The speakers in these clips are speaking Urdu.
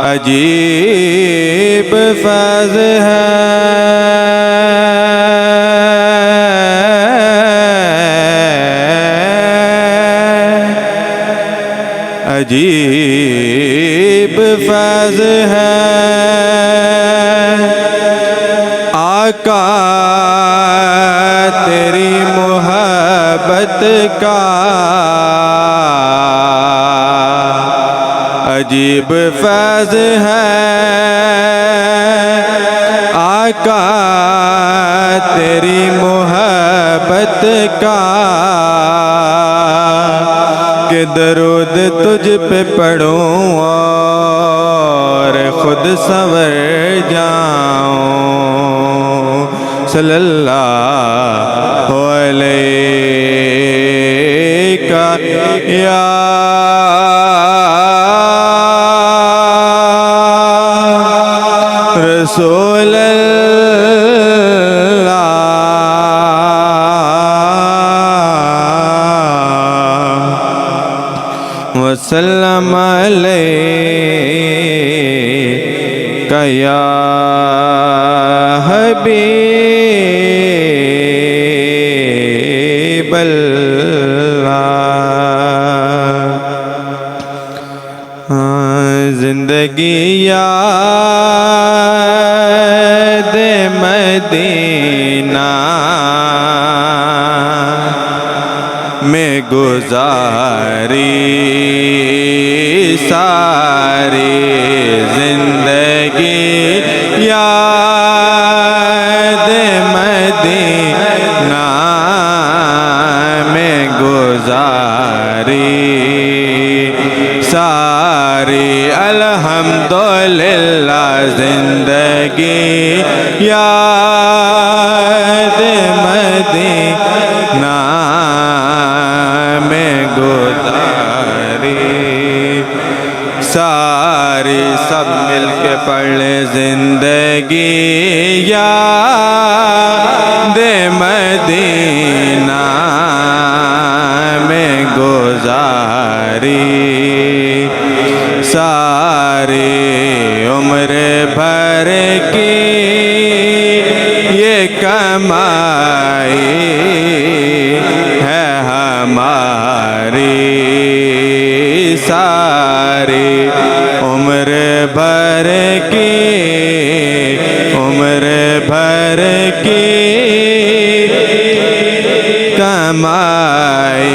عجیب فیض ہے عجیب فیض ہے آقا تیری محبت کا عجیب فیض ہے آقا تیری محبت کا کہ درود تجھ پہ پڑھوں اور خود سنور جاؤں صلی اللہ علیہ یا رسول اللہ وسلم علیک یا حبیب اللہ زندگی یاد مدینہ میں گزاری ساری زندگی یاد مدینہ میں گزاری ساری الحمدللہ زندگی یاد مدینہ میں گزاری ساری سب مل کے پڑھ لے زندگی یاد مدینہ میں گزاری ساری عمر بھر کی یہ کمائی ہے ہماری ساری عمر بھر کی کمائی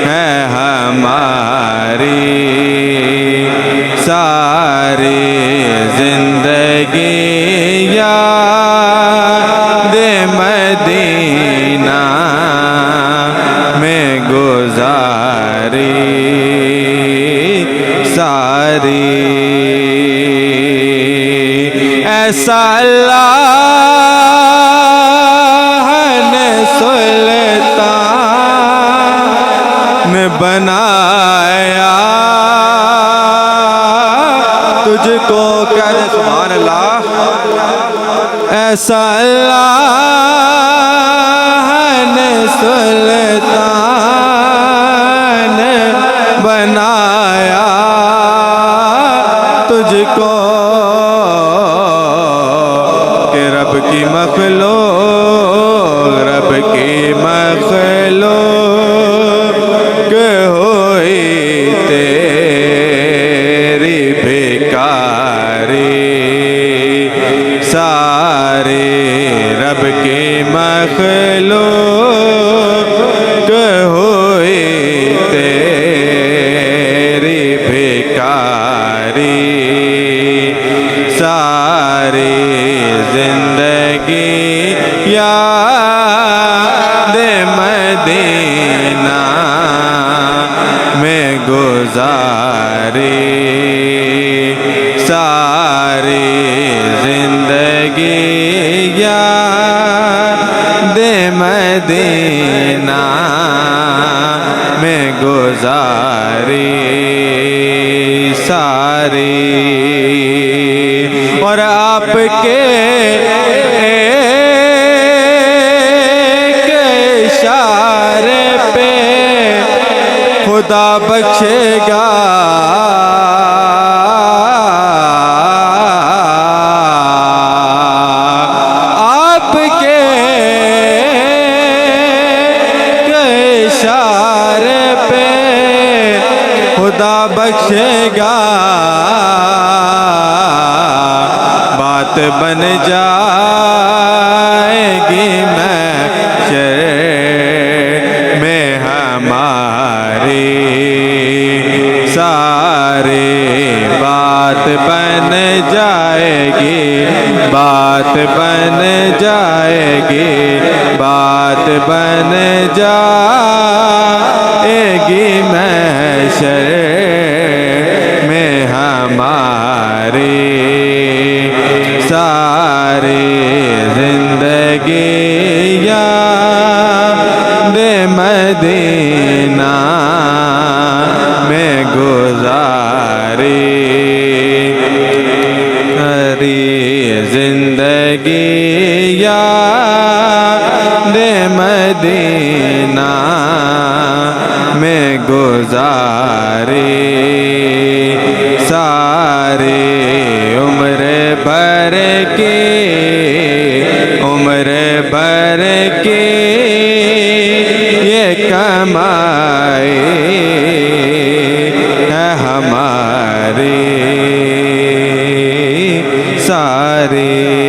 ہے ہماری ساری زندگی یاد مدینہ میں گزاری ساری ایسا اللہ نے سلطان بنایا تجھ کو کر سبحان اللہ ایسا اللہ نے سلطان بنایا تجھ کو کہ رب کی مخلوق ہوئی تیری بھکاری سارے رب کی مخلوق ہوئی تیری بھکاری ساری زندگی یاد مدینہ میں گزاری ساری زندگی یاد مدینہ میں گزاری ساری اور آپ کے اشارے پہ خدا بخشے گا کیا بات بن جائے گی محشر میں ہماری ساری بات بن جائے گی بات بن جائے گی بات بن جائے گی محشر میں ہماری ساری زندگی یاد مدینہ میں گزاری ساری زندگی یاد مدینہ میں گزاری ساری عمر بھر کی یہ کمائی ہے ہماری ساری